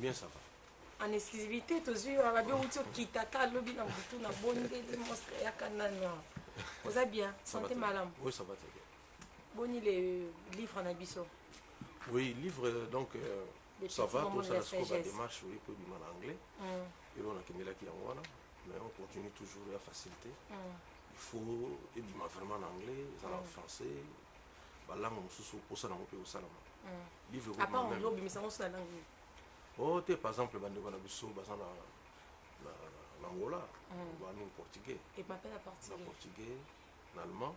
Bien, ça va. En exclusivité, tu as vu où tu as lobby dans tout na bonne des monstres et à Canada. Vous allez bien, santé madame. Oui, ça va très bien. Boni les livres en abisso. Oui, livre, donc, ça va, pour ça, la démarche, oui, pour du mal anglais. Et on a qu'il qui en mais on continue toujours à faciliter. Il faut, et du vraiment en anglais, en français, la langue, pour ça, on peut au salama. Livre, à part en anglais, mais ça, on se la langue. Oh, par exemple, bande de Guanabiso, l'Angola, en portugais. Et m'appelle à portugais. En portugais, l'allemand,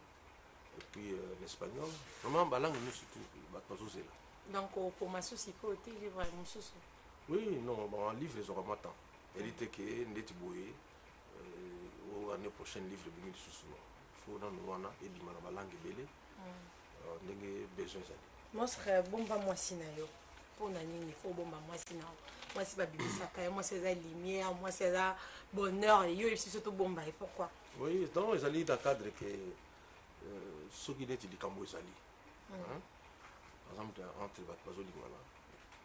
et puis l'espagnol. Vraiment, la langue, nous, surtout, donc, pour ma souci, il faut aussi livre à mon souci. Oui, non, bon, un livre, ils auront pas tant. Elle était que, n'était boué, l'année prochaine, livre, il faut dans nous, on a, et bien, la langue est belle, on a besoin de ça. Moi, je serais bon, pas moi, si pour nani il faut bon moi c'est non moi c'est pas bibisa moi c'est la lumière moi c'est la bonheur et yo surtout bon et pourquoi oui donc ils allaient dans cadre que ceux qui étaient du Cambo ils allaient par exemple entre les bateaux lingala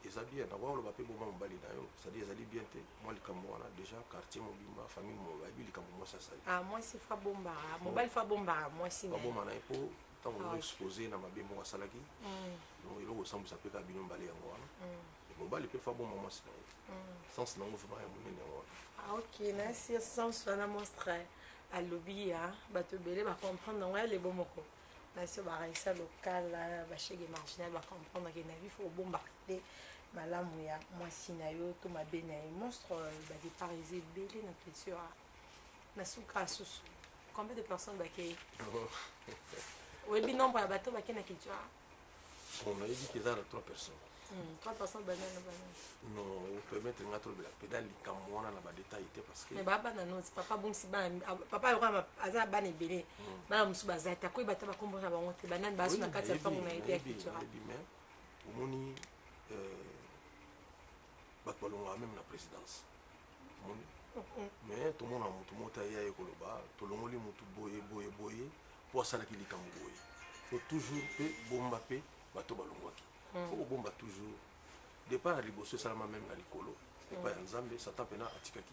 ils allaient bien d'avoir le papier bon bali d'ailleurs c'est-à-dire ils allaient bien moi le Cambo on a déjà quartier mobile famille mon baby le Cambo moi ça ça ah moi c'est fa bomba mon bal fa bomba moi c'est pas bon mana pour tant on exposé na mabe mo salaki donc il faut semble ça peut ka bino balé yango mon bal peut faire bon moment c'est sans non vraiment ya monene ah ok merci sans na monstre à lobby hein bato belé ba comprendre non les bons moko na so ba raisa local ba chege marginal ba comprendre que na vie faut bombarder malamu ya moi sinayo to mabe na monstre ba déparisé belé na culture na suka susu combien de personnes baké oui bien nombre de bateaux baké na culture on a dit qu'il y a 3 personnes 3 personnes banane non on peut mettre un autre la pédale comme on a la détail parce que mais baba na non papa bon si papa yora aza bane belé bana musu bazata ko ibata ba kombo na bango te banane basu na kati ya pango na idée culture mais omoni bato balonga même la présidence mais tout le monde a mutu mota ya ekoloba to longoli mutu boye pour ça qui likambo boye faut toujours pe bomba pe bato balongwaki faut bomba toujours départ liboso salama même na likolo et pas nzambe satan pena atikaki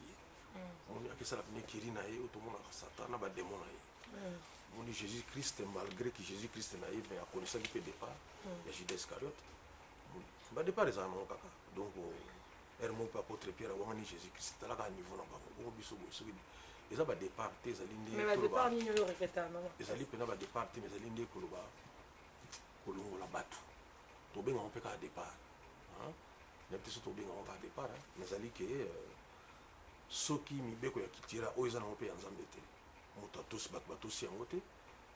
on a que ça la pena kirina ye tout le monde a satan na ba démon na ye on dit Jésus Christ malgré que Jésus Christ na ye mais a connaissance qui peut départ il y a Judas Iscariote ba départ les amants kaka donc hermo pas apôtre Pierre a wani Jésus Christ là à niveau na bango biso boye ils ont départ tes alinde mais ba départ ni le répéter non ils allaient pena ba départ tes mais alinde koloba kolongo la batu to benga on peut ka départ hein les petits to benga on va départ mais ali que soki mibeko ya kitira o ezana on peut nzambe te moto tous bato si ngote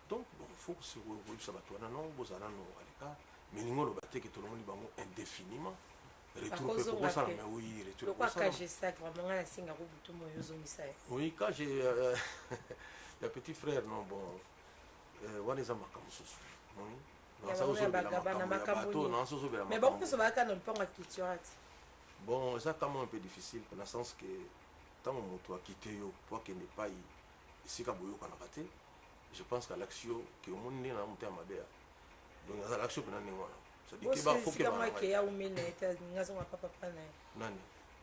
donc bon faut que se revoie ça bato na non bozana no alika mais ningo lo batte que to longo bango indéfiniment retour peut pour ça mais oui retour pour ça j'ai ça vraiment la singa ko butu mo yozo misai oui quand j'ai le petit frère non bon waneza makamususu oui mais bon ça va quand on prend la culture bon ça quand même un peu difficile dans le sens que tant on doit quitter yo pour qu'il n'est pas ici ka boyo kana raté je pense qu'à l'action que on n'est na monter à mabea donc à l'action que nani wana ça dit que ba faut que ba que ya umene eta ngazo ma papa na nani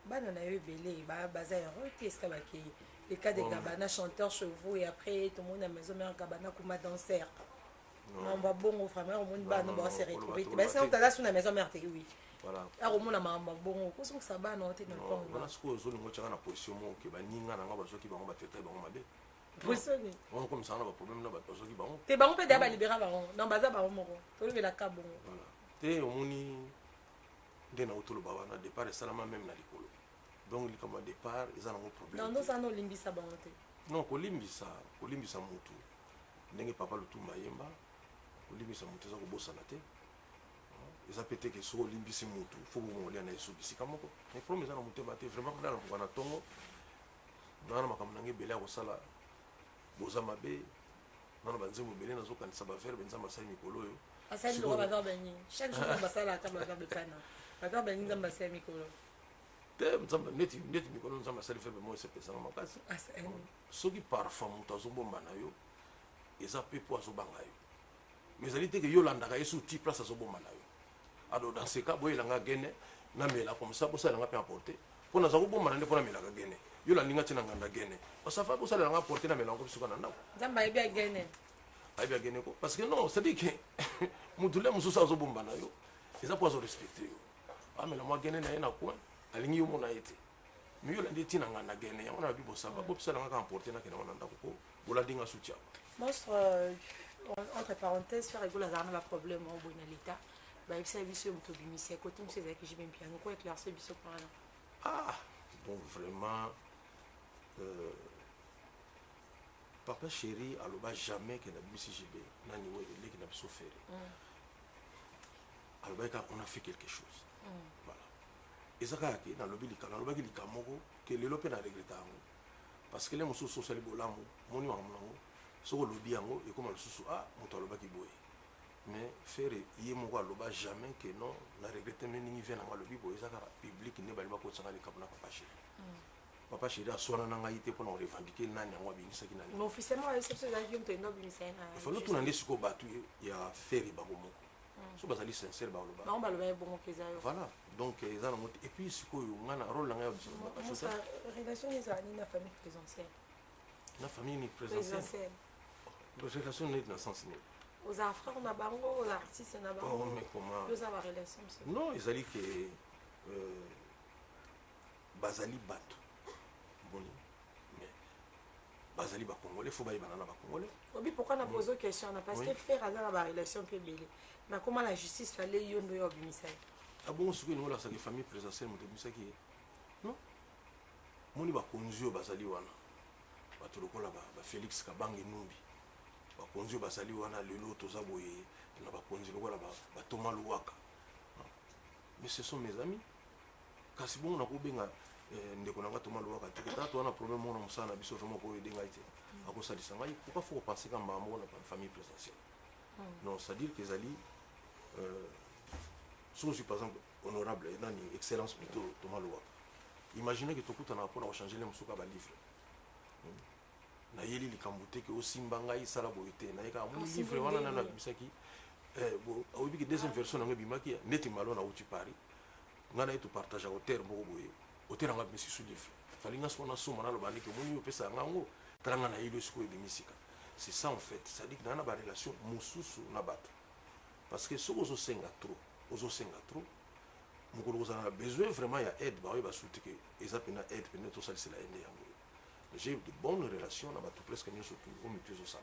bana na yo belé ba baza ya qu'est-ce que ba qui les cas de Gabana chanteur chevaux et après tout le monde à maison mère Gabana kuma danseur non ba bon vraiment on ba no ba se retrouver ben c'est on t'a là sur la maison mère oui voilà alors on a mama bon ko so ça ba no te no pon on a ce que zo ngo tshaka na position mo ke ba ninga na nga ba zo ki ba ngo ba tete ba ngo mabe position on comme ça on a pas problème na ba zo ki ba ngo te ba ngo pe da ba libérer ba ngo non baza ba ngo to le la ka bon voilà te omoni de na utolo ba wana départ salama même na likolo donc li comme départ ils ont un problème non ça no limbisa ba ngo te non ko limbisa mutu ndenge papa lutumba yemba olimbisa mutu za kobosana te eza pete ke so olimbisi mutu fo bomolya na yesu bisika moko mais problème eza na motema te vraiment kodala mpoka na ntongo nana makambo nange ebele ya kosala boza mabe nana banzembo ebele nazokanisa bavere benzambe asali mikolo oyo asali loko baverbe nini chaque jour basalaka baverbe kana baverbe nini nzambe asali mikolo te nzambe neti mikolo nzambe asali verbe moko esepesanga makasi soki parfum moto azobomba na yo eza mpe po azobanga yo mais ezali te ke yo olandaka ye so ti place azobomba na yo alors dans ce cas boyelanga gene na mela comme ça pour ça nga pe apporter pour na zaku bomba ndé pour na mela ka gene yo la linga tina nganda gene ça fa pour ça nga apporter na mela ko bisuka na ndako nzamba ebi agene ay bien gene ko parce que non c'est dit que mutule mususa zo bomba na yo eza pour respecter yo amela mo gene na ina ko alingi yo mona ete mais yo la ndé tina nganda gene ya ona bibo samba pour ça nga ka apporter na kena na ndako ko bola dinga soutien monstre entre parenthèses faire rigoler la la problème au bon l'état bah il s'est vu sur moto bimisi à côté monsieur que j'ai bien piano quoi éclaircir biso par là ah donc vraiment papa chéri aloba jamais que na bimisi jibe nani we leki na biso faire aloba ka on a fait quelque chose voilà ezaka ke na lobi likala aloba ki likamoko que lelo pe na regretter parce que les mususu social bolamu moni wa mlango soko lobi yango et comme le susu ah moto aloba ki boye mais faire yé moko aloba jamais que non na regretter mais ni vient na lobi boye ezaka public ne bali bako tsanga likabuna papa chéri a sona na ngai te pour na revendiquer nani yango abinisa ki nani mais officiellement exception za yom to ndo bimisa na il faut tout nande siko batu ya faire ba moko so bazali sincère ba aloba ba loba bon keza yo voilà donc eza na moto et puis siko yo ngana rôle nga yo sa relation ni za ni na famille présentielle na famille ni présentielle la relation n'est dans sens ni aux frères on a bango aux artistes on a bango mais comment deux avoir relation non ils allaient que bazali bato boni mais bazali ba congolais faut ba ibana ba congolais obi pourquoi na poser question na parce que faire azala ba relation pe belé mais comment la justice fallait yondo yo bimisa ah bon ce que nous la sa famille présentielle mo bimisa ki non moni ba konzio bazali wana bato lokola ba Félix Kabange Numbi bakonzi basali wana lelo toza boye na bakonzi lokola ba Thomas Luwaka mais ce sont mes amis kasi bon na ko benga ndeko na Thomas Luwaka tiketa to wana problème mona musana biso vraiment ko edenga ite ako salisa ngai pourquoi faut penser comme maman na famille présentielle non c'est à dire que zali so je par exemple honorable dans une excellence plutôt Thomas Luwaka imaginez que tokuta na pour changer les musuka ba livre na yeli likambute ke osimba ngai sala boyete na yeka mu livre wana na bisaki bo obi ki deuxième version na bimaki neti malo na uti Paris ngana etu partage au terme bo boye au terme ngam mesi su livre falinga sona soma na lobani ke muni opesa ngango talanga na yelo siko ebimisika c'est ça en fait ça dit que na ba relation mususu na bato parce que soko zo senga trop mukolo za besoin vraiment ya aide ba ba souti ke eza pena aide pena to sala la aide yango j'ai de bonnes relations là tout presque mieux surtout au milieu de ça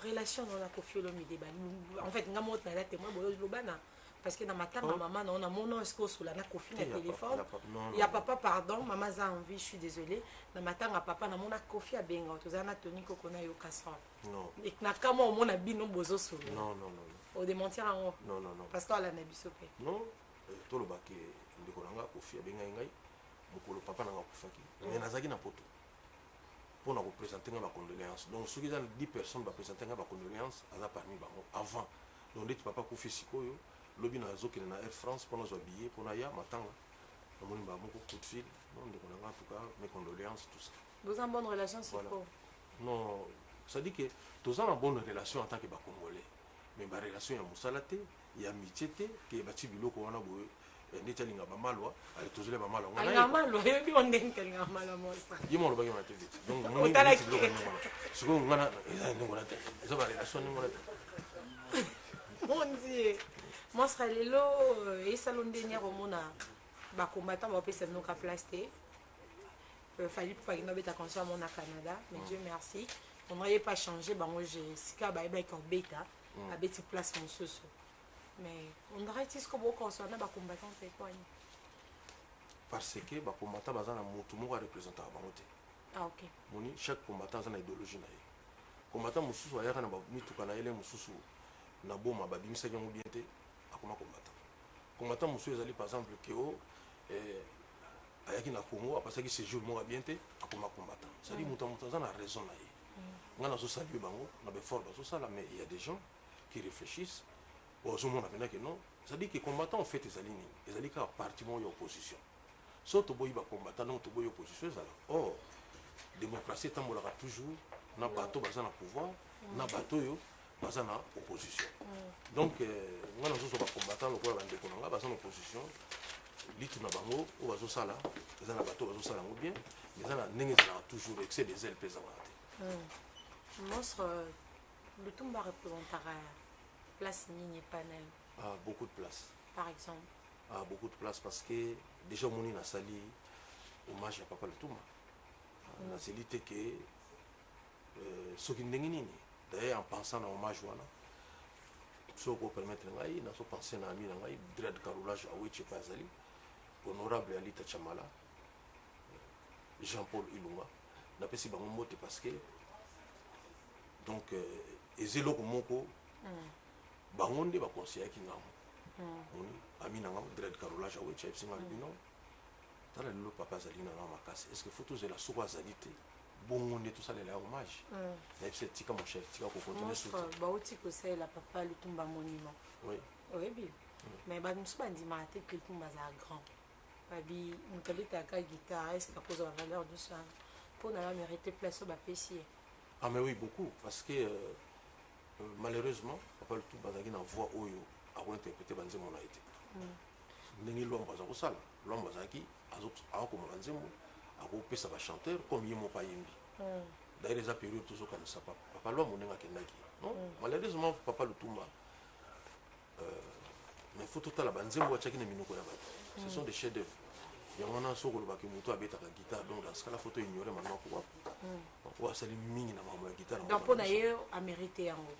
relation dans la confiance mi débat en fait nga mot na la témoin boyo lobana parce que na matanga maman on a mon nom est-ce sur la na confiance na téléphone il y a papa pardon maman a envie je suis désolé na matanga papa na mona confiance benga to za na toni ko kona yo casserole non et na kama o mona bino bozo sur non au démentir en non parce que la na biso pe non to lobaki ndeko nanga confiance benga ngai mukolo papa nanga kufaki mais nazaki na poto pour nous représenter ma condoléance. Donc, ceux qui ont 10 personnes qui présenter ma condoléance, parmi avant. Donc, dit papa Kofi Sikoyo, lobby na zo qui na Air France pour nous habiller, pour nous y matanga. Donc, on a beaucoup de fil. Donc, on a en tout cas mes condoléances, tout ça. Vous avez une bonne relation, c'est quoi? Non, ça dit que tous ont une bonne relation en tant que Congolais. Mais ma relation est Moussalate, il y a amitié, qui est bâti biloko wana boye. Netalinga bamalwa ali tozole bamalwa ngana malwa yebi ondenga ngamala mosa yimo lobaki ma tv donc ngoni ngana siko ngana ngona te ça va relation ngona te mon dieu moi sera lelo et salon dernier au mona ba combattant ba pesa no ka plasté fallait pas qu'il n'avait ta conscience mon à Canada mais Dieu merci on n'aurait pas changé bah moi j'ai sika ba ba ko beta a beti place mon soso. Mais on aurait dit que beaucoup de combattants c'est quoi? Parce que les combattants sont représentés à Bamote. Ah ok. Chaque combattant a une idéologie. Les combattants sont tous les combattants sont par exemple ayaki na Congo après ça qui séjour mo bien té akoma combattant ça dit muta za na raison na ye ngana so saluer bango na be fort so ça là mais il y a des gens qui réfléchissent au moment là que non ça dit que combattant en fait les lignes les alliés ka parti mo opposition so to boyi ba combattant non to boyi opposition ça oh démocratie tambolaka toujours na bateau baza na pouvoir na bateau yo baza na opposition donc ngana so ba combattant lokola bande ko nga baza na opposition litre na bango o bazo sala eza na bato bazo sala ngo bien mais eza na ndenge ezalaka toujours excès des ailes pe ezalaka te. Monstre Lutumba représentera place nini panel. Ah, beaucoup de place. Par exemple. Ah, beaucoup de place parce que déjà moni na sali hommage à Papa Lutumba. Na seli te que soki ndenge nini d'ailleurs en pensant na hommage wana soko permettre ngai na so penser na ami na ngai dread carolage aweche pazali honorable Alita Chamala Jean-Paul Ilunga na pesi bango mbote parce que donc ezelo ko moko bango nde ba conseiller ki ngamo ami na ngamo dread carolage aweche singa bino tala lelo papa zali na ngama makasi est-ce que photos de la soko azalite bongo nde tosalela hommage na epse tika mon chef tika ko continuer sur bauti ko c'est la Papa Lutumba monument. Oui bien mais ba musu bandima te que Lutumba za grand babi mukalita ka guitare est-ce que cause de la valeur de ça pour na mériter place au bapessier. Ah mais oui beaucoup parce que malheureusement Papa Lutumba zaki na voix oyo a interpréter banzemo na été ndenge lomba za ko sala lomba zaki azo ko banzemo akopesa ba chanteur comme yemo pa yembi d'ailleurs les période toujours comme ça papa lo monenga kendaki non malheureusement Papa Lutumba mais faut total la banzembo wa chaki na minoko ya bato ce sont des chefs d'œuvre yango na soko lo baki muto abeta ka guitare donc dans ce cas là faut ignorer maintenant pourquoi sali mingi na mama ya guitare donc pour d'ailleurs à mériter yango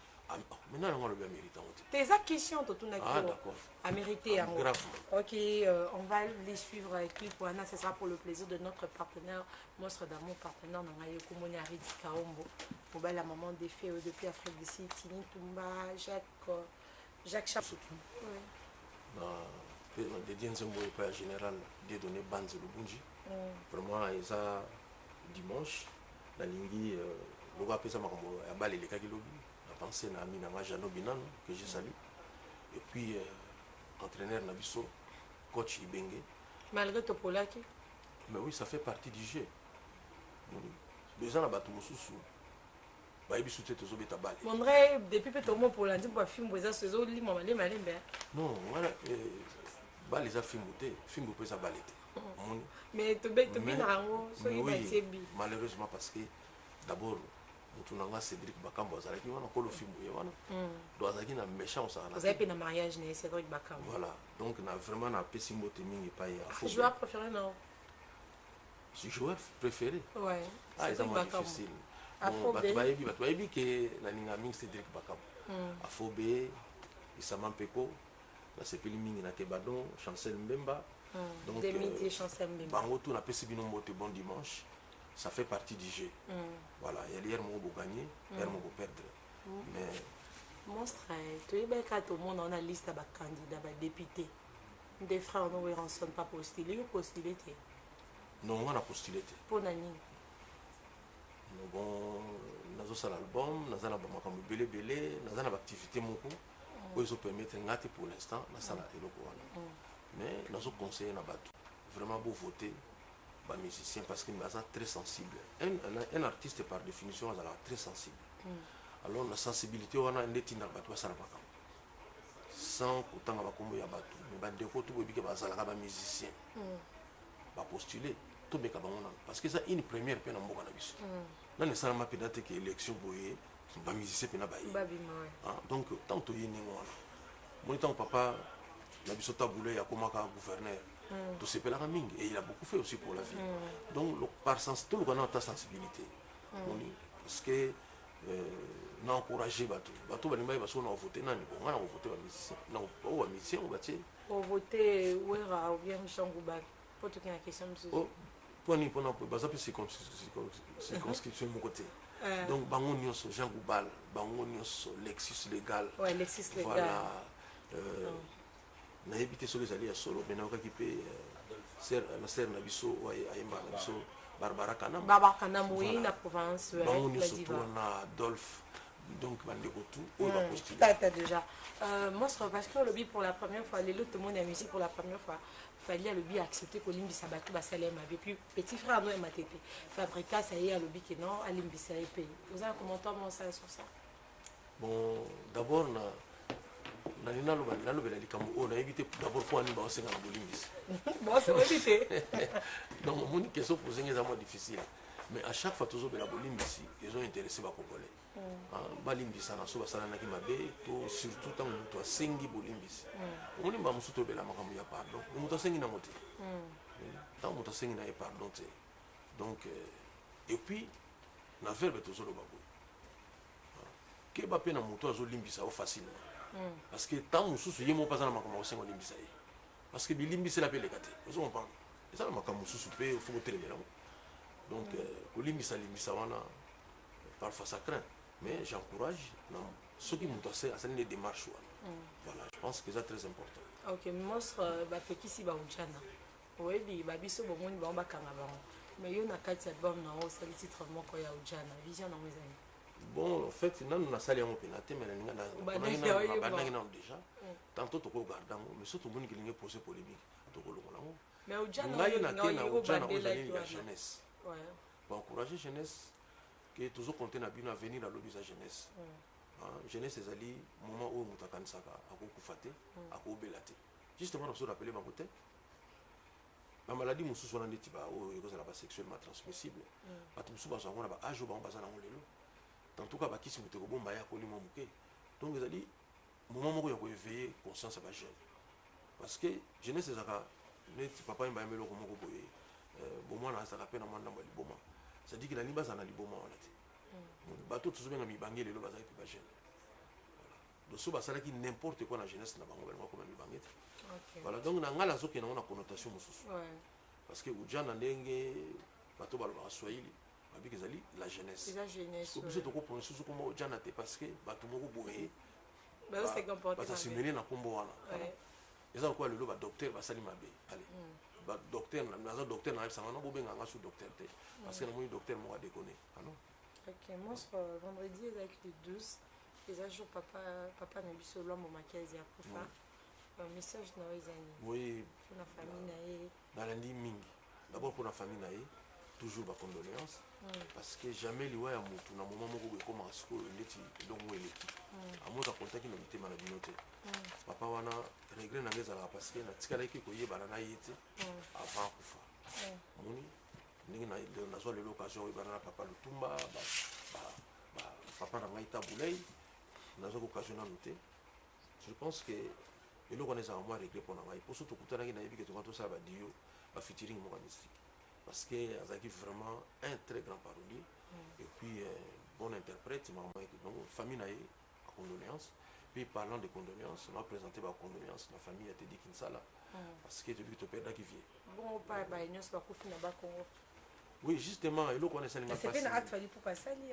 maintenant on le bien méritant tes questions to tuna ah d'accord à mériter yango grave ok on va les suivre clip wana ce sera pour le plaisir de notre partenaire Monstre d'amour partenaire na ngai ko moni Arid Kaombo pour la maman des faits depuis Afrique du Sud Tini Tumba Jacques Chapeau de Dienzengo et pas général des données bandes de Bunji vraiment ça dimanche la lingi le va pesa makambo ya balé les kakilobi pensé na ami na Jano Binan que je salue et puis entraîneur Nabiso coach Ibenge malgré Topolaki mais oui ça fait partie du jeu besoin na bato mususu ba yebi soute tozo beta balé mon vrai depuis peut tomo pour l'andi pour film boza sezo li mama le malembe non voilà balé za film te film peut ça balé mais to bien ngo so oui malheureusement parce que d'abord mutunanga Cédric Bakambo azalaki wana kolo film ye wana do azalaki na méchant ça vous avez fait un mariage né Cédric Bakambo voilà donc na vraiment na pesi mbote mingi pa ya fo joueur préféré non si joueur préféré ouais ah c'est difficile bon bayebi que na ninga mingi Cédric Bakambo Afobé Isama Peko na sepeli mingi na Tebadon Chancel Mbemba donc Demiti Chancel Mbemba bango tout na pesi bino mbote bon dimanche ça fait partie du jeu. Voilà, il y a l'hier mon gagner, hier mon perdre. Mais Monstre, tu es bien quand tout le monde on a liste de candidats, de députés. Des frères nous ne sont pas postulés ou postulés. Non, on a postulé. Pour Nani. Bon, nous avons l'album, nous avons comme belé, nous avons l'activité moko. Ils ont permis de pour l'instant, nous avons mais nous avons conseillé na batu. Vraiment beau voter. Musicien parce qu'il est très sensible. Un artiste par définition est très sensible. Alors la sensibilité on a un détin dans bateau ça sans pourtant on va comme il y a bateau mais bande ko tout bobika bazala ba musicien ba postuler to beka bango parce que ça une première pe na mboka na biso na ne sala ma pédate que élection boye ba musicien pe na ba donc tant to yini ngona mon tant papa na biso taboulé ya komaka gouverneur tout ce pela mingi et il a beaucoup fait aussi pour la vie donc par sens tout le monde a ta sensibilité parce que na encourager bato banimba baso na voter nani bon on a voté ba musicien na o ba musicien on batie on voter ouera ou bien Changouba pour tout une question oh pour ni pour baza pe c'est circonscription mon côté donc bango nyonso Jean Goubal bango nyonso Lexus légal ouais Lexus légal voilà na évité sur les alliés solo mais na okipe la serre na biso ouais ayemba na biso Barbara Kanam oui la province bango nyonso to na Adolphe donc bandeko tout on va postuler t'as déjà moi je parce que le bi pour la première fois les autres monde la musique pour la première fois fallait le bi accepter que limbi sabatu ba salema et puis petit frère nous MATP Fabrica ça y est le bi que non à limbi ça pays vous avez un commentaire ça sur ça bon d'abord na nalobela likambo oyo nayebi te d'abord mpo ani baosenga na bolimbisi oyebi te donc omoni question posenge eza mwa difficile mais à chaque fois tozobela bolimbisi ezointéresse bacongolais balimbisana so basalanaki mabe to surtout ntango moto asengi bolimbisi omoni mba mosusu tobela makambo ya pardon me moto asengi nango te ntango moto asengi na ye pardon te donc et puis na verbe tozoloba boye keba mpe na moto azolimbisa o facilement parce que ntango mosusu ye moko aza na makambo akosenga olimbisa ye parce que bilimbisela mpe eleka te ozo comprendre eza na makambo mosusu mpe fo kotelemela ngo donc kolimbisa wana parfois ça craint mais j'encourage soki moto asali ne démarche wana voilà je pense que eza très important. Ok, monstre bapekisi baujana oyebi babiso bomoni bango bakanga bango mais yo na kati album nango osali titre moko ya ujana vision nango ezali bon en fait nanu nasali yango mpena te mais nabandaki nano déjà tantôt tokogarda yango mais so tomoni kelingi pose polémique tokolongola yango ngai nake na ujana ozali ya jeunesse baencourage jeunesse ke tozokonte na bino avenir alobi eza jeunesse jeunesse ezali moment oyo moto akanisaka akokufa te akobela te justement naso rappele bango te bamaladi mosusu wana ndeti oyo ekozala basexuellement transmissible bato mosusu bazwa yango na baage oyo bango baza nango lelo tantuka bakisi moto ekobomba ye akoli mwa moke donc ezali moment moko ya koéveille conscience ya bajeune parce que jeunesse ezalaka neti papa ye mbayamba eloko moko boye bomwana azalaka mpe na mwana ndambo ya liboma c'est-à-dire que nani bazala na liboma wana te bato tozobenga mibange lelo bazali mpe bajeune doso basalaki n'importe quoi na jeunesse na bango balinga koma mibange te voilà donc na ngai nazokende yango na connotation mosusu parce que ujana ndenge bato balobaka swahili babiki ezali la jeunesse biso tokopona susu komba ujana te parce que bato moko boye bazasimele na nkombo wana eza lokola lelo badocteur basali mabe ale docteur naza docteur na yebisanga no bobenganga su docteur te parce que namoni docteur moko adekone ano ok monstre vendredi ezalaki le 12 eza jour papa na biso lwambo makiazi akufa message na yo ezani oui mpona famille na ye nalandi mingi d'abord mpona famille na ye toujours bacondoléance parce que jamais liwa ya motu na moment moko boye ekomaka sikoyo neti elongo eleki amoka kontaki na mitema na bino te papa wana regret na ngai ezalaka parce que natikalaki koyebana na ye te avant kufa moni ndenge nazwa lelo occasion oyebana na papa lutumba papa na ngai tabulei nazwa occasion nanu te je pense que eloko wana ezalaka mwa regret mpona ngai mposo tokutanaki nayebi ke toka tosala badio bafeaturing moko mystique parce que azalaki vraiment un très grand parolier et puis bon interprète donc famille na ye a condoléance puis parlant de condoléance on a présenté ba condoléance na famille ya Teddy Kinsala parce que depuis que toperdaki vie bon pa ba nyonso bakufi na bakongo oui justement eloko wana esalinga c'est bien acte fali pour pasali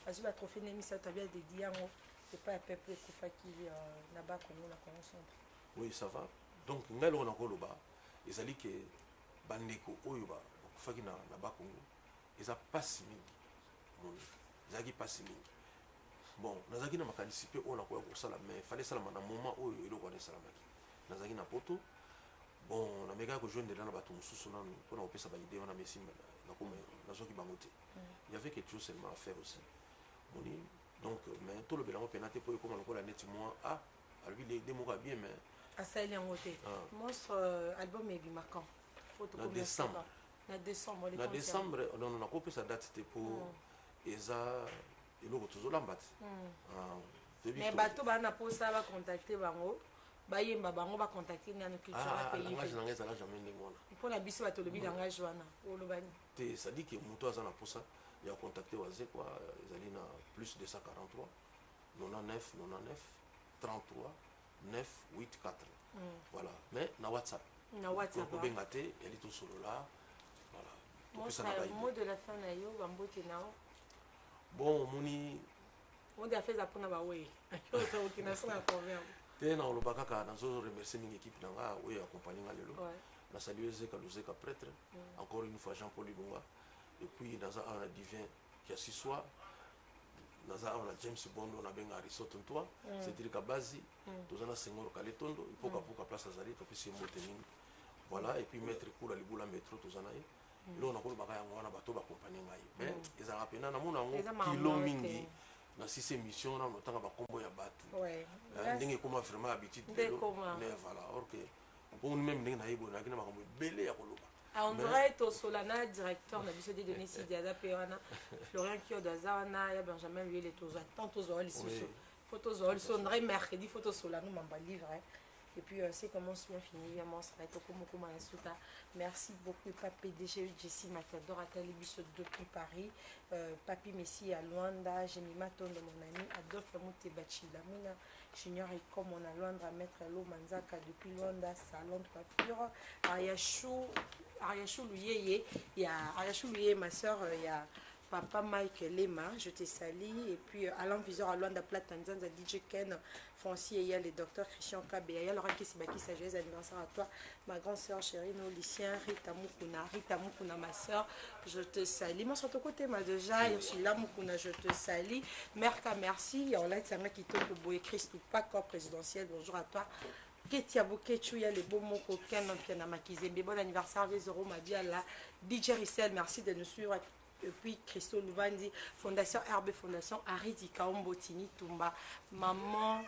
azwi ba trophée nemisa tabia de diango c'est pas un peuple ekufaki na bakongo na Congo centre oui ça va donc ngai eloko nakoloba ezali ke bandeko oyo bakufaki na bakongo eza pasi mingi ezalaki pasi mingi bon nazalaki na makanisi mpe oyo nakoya kosala mais fallait esalama na moment oyo eloko wana esalamaki nazalaki na poto bon namekaki kojoindela na bato mosusu nanu mpona kopesa baide wana mesi nazwaki bango te y avait quelque chose seulement à faire aussi moni donc mais tolobela yango mpena te mpo ekoma lokola neti mwa alobi leide moko ya bien mais asali yango te monstre album ebima quand na décembre na décembre non nakopesa date te mpo eza eloko tozolamba te mais bato bana mposa bacontacte bango bayemba bango bacontacte nano culturelangage na ngai ezala jamais ndenge wana mpona biso bato olobi langage wana olobani te cestadire ke moto aza na mposa ya contacte wazekwa ezali na plus 243 99 99 33 9 8 4 voilà mais na whatsapp kobenga te yali tosolola voilà mot de la fin na yo bambote nao bon omoni mot de la fin eza mpona bawe okina so na convert te na oloba kaka nazo remercier mingi équipe na nga oyo accompagné nga lelo na saluer Zeka Luzeka prêtre encore une fois Jean-Paul Ilunga et puis naza awa na divin kiasi soir naza awa na James Bondo na benga Aristote Ntwa Cédric Abazi toza na Senghor Kaletondo ipoka place azali topesi mbote mingi voilà et puis maître Kula Libula métro toza na ye eloko nakolobaka yango wana bato baccompagne ngai mais ezalaka mpena namona yango kilo mingi na si c'est mission na notanga ba kombo ya batu ouais ndenge koma vraiment habitude de voilà or que bon même ndenge na yibo na kina makambo belé ya koloba. On dirait que Solana, directeur, on a vu se donner ici, Diada Péana, Florian Kiodazana, il y a Benjamin Lui, les Tozo, tant Tozo, les Soso, photos, ils sont mercredi, photos Solana, nous m'en livre. Et puis, c'est comment se fini, mon serait au Masuta. Merci beaucoup, Papi DG, Jessie Matador, à Talibus depuis Paris, Papi Messi à Luanda, Jemima Ton de mon ami, Adolphe Mouté Bachilamina, Junior et comme on a Luanda, Maître Lo Manzaka depuis Luanda, salon de coiffure, Ariachou Louyeye, il y a Ariachou Louyeye, ma soeur, il y a Papa Mike Lema, je te salue. Et puis Alain Visor à Luanda Platanzanza, DJ Ken, Francis, il y a le docteur Christian Kabé, il y a Laurent Kissibaki, sa joyeuse anniversaire à toi, ma grande soeur chérie, nos lycéens, Rita Mukuna, ma soeur, je te salue. Moi, sur ton côté, ma déjà, je suis là, Mukuna, je te salue. Merka, merci. On a été un qui te pour Christ ou pas corps présidentiel, bonjour à toi. Ketia Bokechu, il y a les beaux mots qu'aucun homme qui a makizembe. Bon anniversaire, les euros, ma vie à la DJ Rissel, merci de nous suivre. Et puis Christo Louvandi, Fondation RB, Fondation Aridika, Ombotini, Tumba, Maman,